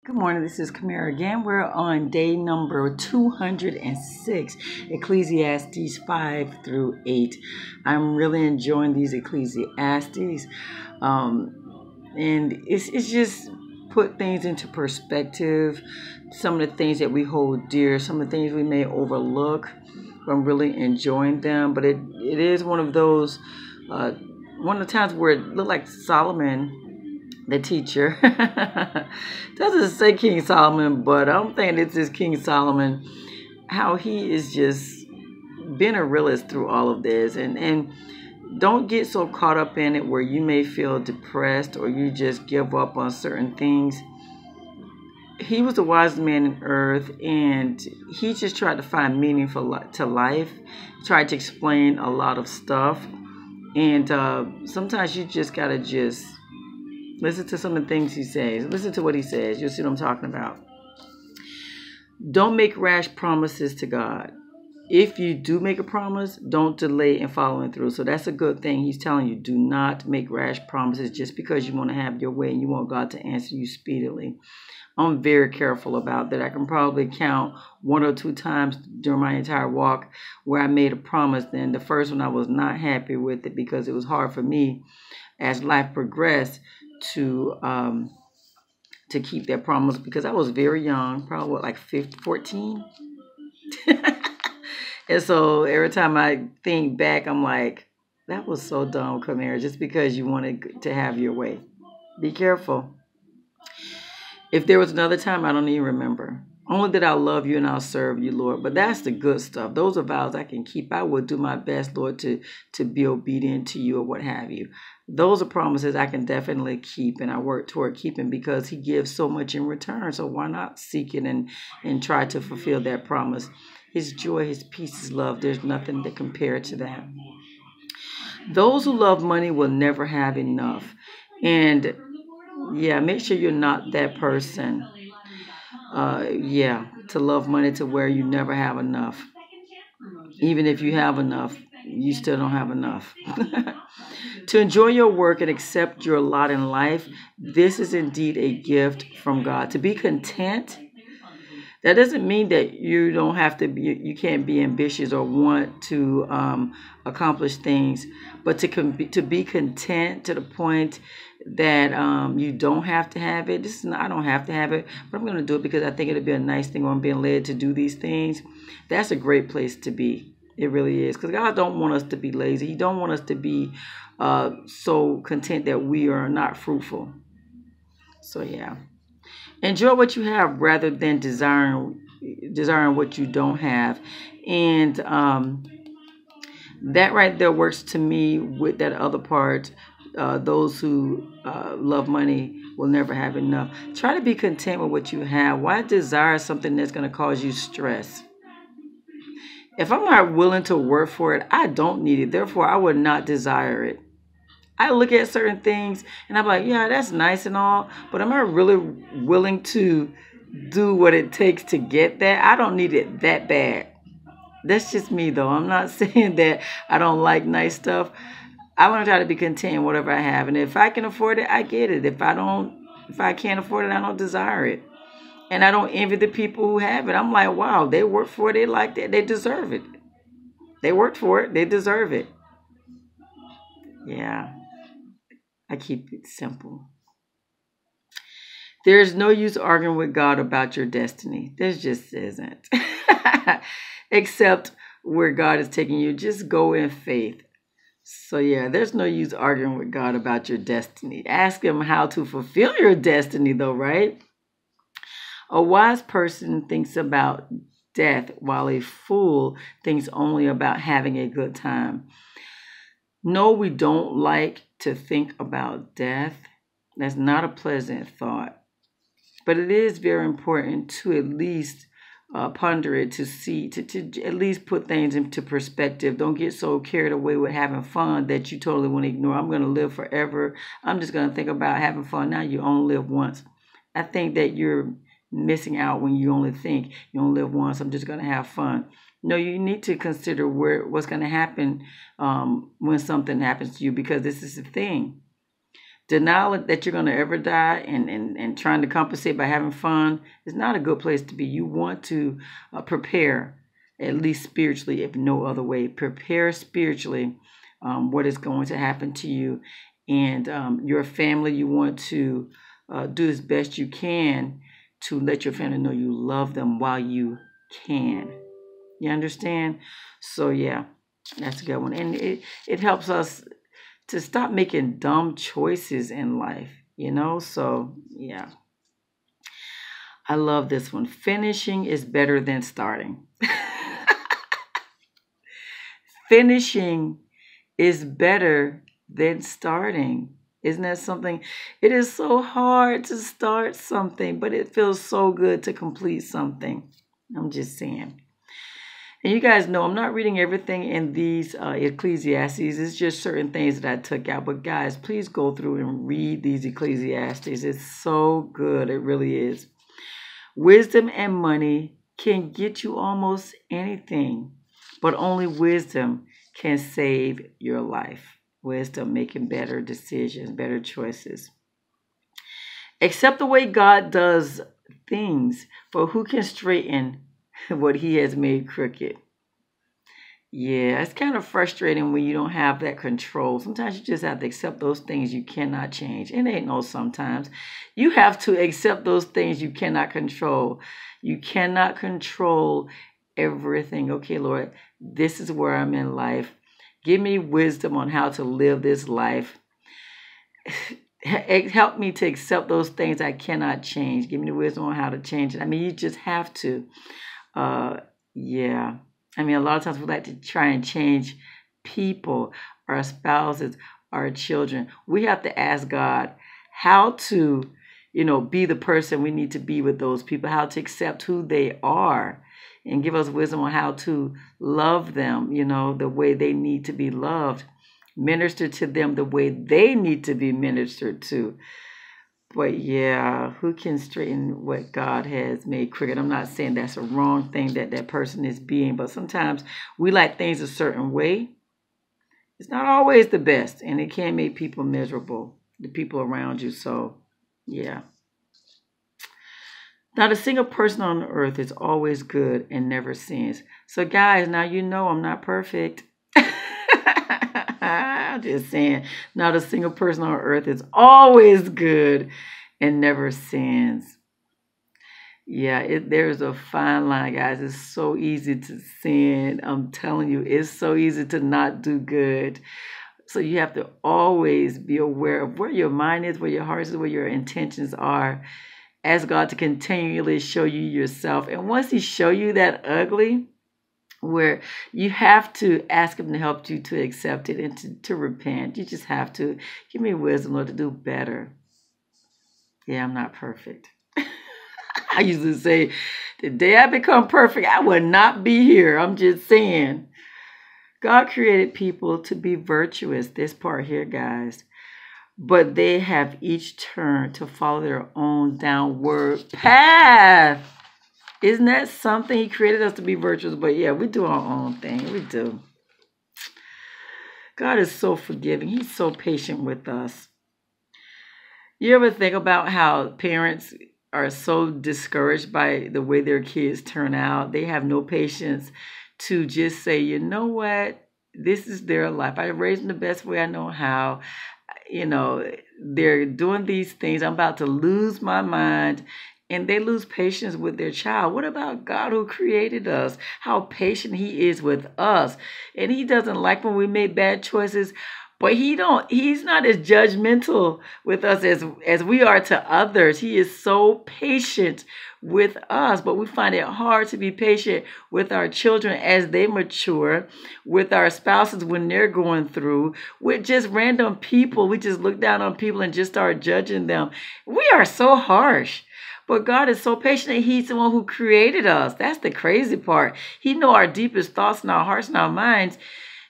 Good morning. This is Kamera again. We're on day number 206, Ecclesiastes 5 through 8. I'm really enjoying these Ecclesiastes. And it's just put things into perspective. Some of the things that we hold dear, some of the things we may overlook. I'm really enjoying them. But it is one of those, one of the times where it looked like Solomon, the teacher, doesn't say King Solomon, but I'm thinking it's just King Solomon, how he is just been a realist through all of this. And don't get so caught up in it where you may feel depressed or you just give up on certain things. He was the wisest man on earth, and he just tried to find meaning to life, tried to explain a lot of stuff. And sometimes you just got to just listen to some of the things he says. Listen to what he says. You'll see what I'm talking about. Don't make rash promises to God. If you do make a promise, don't delay in following through. So that's a good thing. He's telling you, do not make rash promises just because you want to have your way and you want God to answer you speedily. I'm very careful about that. I can probably count one or two times during my entire walk where I made a promise. Then the first one I was not happy with it because it was hard for me as life progressed to keep that promise because I was very young, probably like 15, 14. And so every time I think back, I'm like, that was so dumb, Kamara, just because you wanted to have your way. Be careful. If there was another time, I don't even remember. Only that I'll love you and I'll serve you, Lord. But that's the good stuff. Those are vows I can keep. I will do my best, Lord, to be obedient to you or what have you. Those are promises I can definitely keep, and I work toward keeping because he gives so much in return. So why not seek it and try to fulfill that promise? His joy, his peace, his love, there's nothing to compare to that. Those who love money will never have enough. And yeah, make sure you're not that person. To love money to where you never have enough. Even if you have enough, you still don't have enough. To enjoy your work and accept your lot in life, this is indeed a gift from God. To be content, that doesn't mean that you don't have to be, you can't be ambitious or want to accomplish things, but to be content to the point that you don't have to have it. I don't have to have it, but I'm going to do it because I think it'll be a nice thing, or I'm being led to do these things. That's a great place to be. It really is, because God don't want us to be lazy. He don't want us to be so content that we are not fruitful. So yeah, enjoy what you have rather than desiring what you don't have, and that right there works to me with that other part. Those who love money will never have enough. Try to be content with what you have. Why desire something that's going to cause you stress? If I'm not willing to work for it, I don't need it. Therefore, I would not desire it. I look at certain things and I'm like, yeah, that's nice and all, but am I really willing to do what it takes to get that? I don't need it that bad. That's just me, though. I'm not saying that I don't like nice stuff. I want to try to be content in whatever I have, and if I can afford it, I get it. If I can't afford it, I don't desire it. And I don't envy the people who have it. I'm like, wow, they work for it. They like that. They deserve it. They worked for it. They deserve it. Yeah, I keep it simple. There's no use arguing with God about your destiny. There just isn't. Except where God is taking you, just go in faith. So yeah, there's no use arguing with God about your destiny. Ask him how to fulfill your destiny, though, right? A wise person thinks about death, while a fool thinks only about having a good time. No, we don't like to think about death. That's not a pleasant thought. But it is very important to at least ponder it, to at least put things into perspective. Don't get so carried away with having fun that you totally want to ignore. I'm going to live forever. I'm just going to think about having fun. Now you only live once. I think that you're missing out when you only think you only live once. I'm just going to have fun. No, you need to consider what's going to happen when something happens to you, because this is the thing. Denial that you're going to ever die and trying to compensate by having fun is not a good place to be. You want to prepare, at least spiritually, if no other way. Prepare spiritually what is going to happen to you and your family. You want to do as best you can to let your family know you love them while you can. You understand? So yeah, that's a good one. And it helps us to stop making dumb choices in life, you know? So yeah, I love this one. Finishing is better than starting. Finishing is better than starting. Isn't that something? It is so hard to start something, but it feels so good to complete something. I'm just saying. And you guys know I'm not reading everything in these Ecclesiastes. It's just certain things that I took out. But guys, please go through and read these Ecclesiastes. It's so good. It really is. Wisdom and money can get you almost anything, but only wisdom can save your life. Wisdom, making better decisions, better choices. Accept the way God does things, for who can straighten what he has made crooked? Yeah, it's kind of frustrating when you don't have that control. Sometimes you just have to accept those things you cannot change. It ain't no sometimes. You have to accept those things you cannot control. You cannot control everything. Okay, Lord, this is where I'm in life. Give me wisdom on how to live this life. Help me to accept those things I cannot change. Give me the wisdom on how to change it. I mean, you just have to. Yeah. I mean, a lot of times we like to try and change people, our spouses, our children. We have to ask God how to, be the person we need to be with those people, how to accept who they are and give us wisdom on how to love them, the way they need to be loved, minister to them the way they need to be ministered to. But yeah, who can straighten what God has made crooked? I'm not saying that's a wrong thing that person is being, but sometimes we like things a certain way. It's not always the best, and it can make people miserable, the people around you. So yeah. Not a single person on earth is always good and never sins. So guys, now you know I'm not perfect. I'm just saying, not a single person on earth is always good and never sins. Yeah, there's a fine line, guys. It's so easy to sin. I'm telling you, it's so easy to not do good. So you have to always be aware of where your mind is, where your heart is, where your intentions are. Ask God to continually show you yourself. And once he show you that ugly, where you have to ask him to help you to accept it and to repent. You just have to. Give me wisdom, Lord, to do better. Yeah, I'm not perfect. I used to say, the day I become perfect, I will not be here. I'm just saying. God created people to be virtuous. This part here, guys. But they have each turned to follow their own downward path. Isn't that something? He created us to be virtuous, but yeah, we do our own thing. We do. God is so forgiving. He's so patient with us. You ever think about how parents are so discouraged by the way their kids turn out? They have no patience to just say, you know what? This is their life. I raised them the best way I know how. They're doing these things. I'm about to lose my mind. And they lose patience with their child. What about God who created us? How patient he is with us. And he doesn't like when we make bad choices, but he's not as judgmental with us as we are to others. He is so patient with us, but we find it hard to be patient with our children as they mature, with our spouses when they're going through, with just random people. We just look down on people and just start judging them. We are so harsh. But God is so patient that he's the one who created us. That's the crazy part. He knows our deepest thoughts and our hearts and our minds.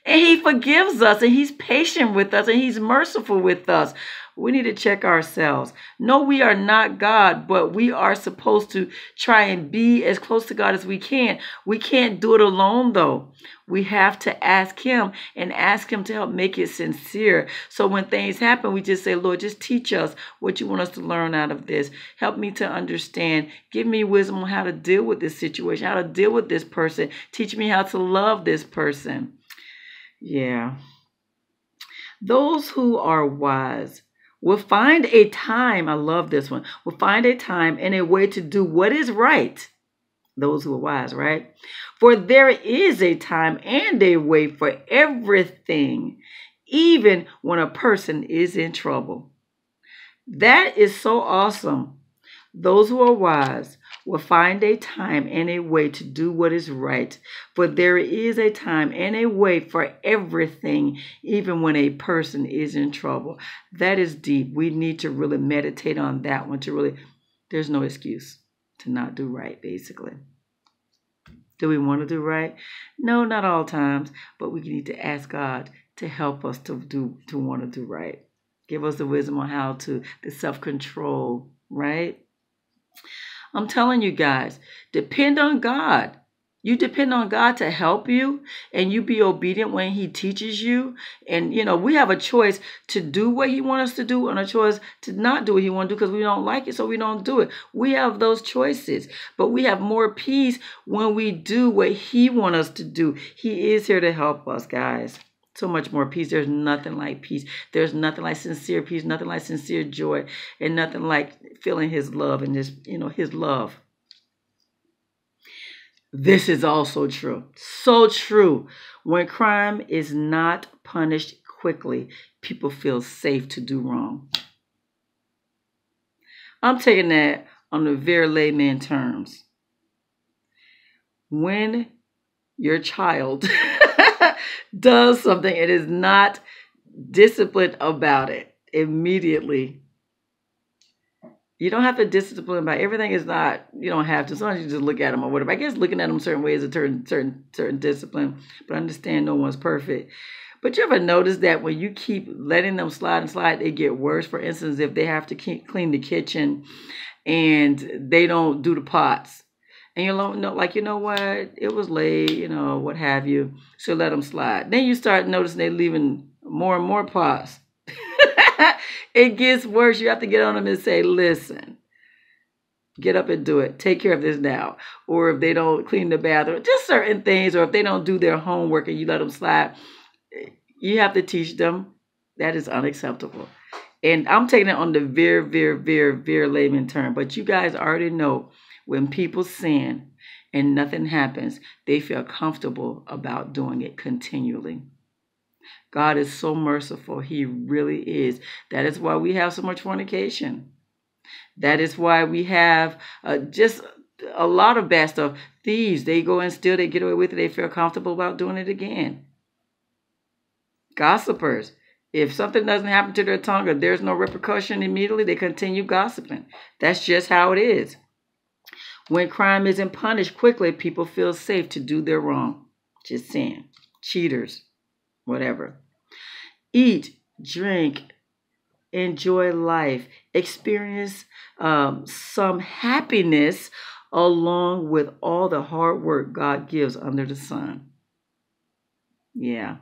And he forgives us and he's patient with us and he's merciful with us. We need to check ourselves. No, we are not God, but we are supposed to try and be as close to God as we can. We can't do it alone, though. We have to ask Him and ask Him to help make it sincere. So when things happen, we just say, Lord, just teach us what you want us to learn out of this. Help me to understand. Give me wisdom on how to deal with this situation, how to deal with this person. Teach me how to love this person. Yeah. Those who are wise will find a time, I love this one, will find a time and a way to do what is right. Those who are wise, right? For there is a time and a way for everything, even when a person is in trouble. That is so awesome. Those who are wise will find a time and a way to do what is right. For there is a time and a way for everything, even when a person is in trouble. That is deep. We need to really meditate on that one there's no excuse to not do right, basically. Do we want to do right? No, not all times, but we need to ask God to help us to want to do right. Give us the wisdom on how to, the self-control, right? I'm telling you guys, depend on God. You depend on God to help you, and you be obedient when He teaches you. And, we have a choice to do what He wants us to do and a choice to not do what He wants to do because we don't like it, so we don't do it. We have those choices, but we have more peace when we do what He wants us to do. He is here to help us, guys. So much more peace. There's nothing like peace. There's nothing like sincere peace, nothing like sincere joy, and nothing like feeling His love and His love. This is also true. So true. When crime is not punished quickly, people feel safe to do wrong. I'm taking that on the very layman terms. When your child does something and is not disciplined about it immediately, you don't have to discipline about everything. Is not, you don't have to. Sometimes you just look at them or whatever. I guess looking at them certain ways is certain discipline, but understand no one's perfect. But you ever notice that when you keep letting them slide and slide, they get worse? For instance, if they have to clean the kitchen and they don't do the pots, and you're like, you know what? It was late, what have you. So let them slide. Then you start noticing they're leaving more and more pots. It gets worse. You have to get on them and say, listen, get up and do it. Take care of this now. Or if they don't clean the bathroom, just certain things. Or if they don't do their homework and you let them slide, you have to teach them. That is unacceptable. And I'm taking it on the very, very, very, very layman term. But you guys already know when people sin and nothing happens, they feel comfortable about doing it continually. God is so merciful. He really is. That is why we have so much fornication. That is why we have just a lot of bad stuff. Thieves, they go and steal, they get away with it, they feel comfortable about doing it again. Gossipers, if something doesn't happen to their tongue or there's no repercussion immediately, they continue gossiping. That's just how it is. When crime isn't punished quickly, people feel safe to do their wrong. Just saying. Cheaters, whatever. Eat, drink, enjoy life, experience some happiness along with all the hard work God gives under the sun. Yeah.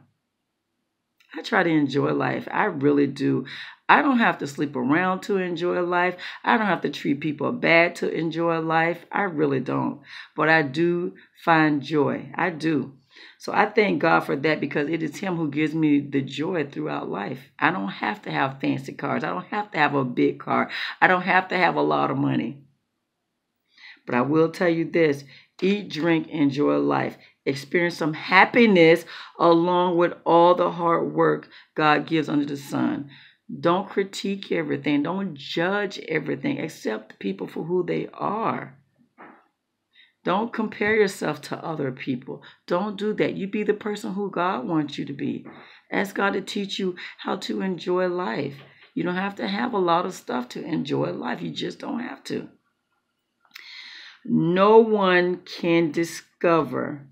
I try to enjoy life. I really do. I don't have to sleep around to enjoy life. I don't have to treat people bad to enjoy life. I really don't. But I do find joy. I do. So I thank God for that because it is Him who gives me the joy throughout life. I don't have to have fancy cars. I don't have to have a big car. I don't have to have a lot of money. But I will tell you this. Eat, drink, enjoy life. Experience some happiness along with all the hard work God gives under the sun. Don't critique everything. Don't judge everything. Accept people for who they are. Don't compare yourself to other people. Don't do that. You be the person who God wants you to be. Ask God to teach you how to enjoy life. You don't have to have a lot of stuff to enjoy life. You just don't have to. No one can discover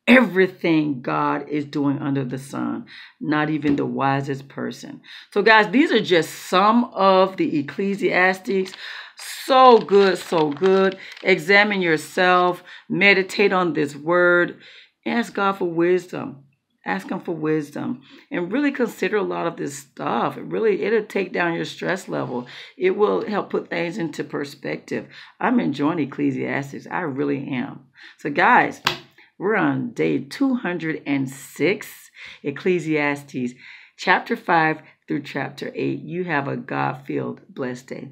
everything God is doing under the sun, not even the wisest person. So guys, these are just some of the Ecclesiastes. So good, so good. Examine yourself, meditate on this word, ask God for wisdom. Ask him for wisdom and really consider a lot of this stuff. It'll take down your stress level. It will help put things into perspective. I'm enjoying Ecclesiastes. I really am. So guys, we're on day 206, Ecclesiastes, chapter 5 through chapter 8. You have a God-filled, blessed day.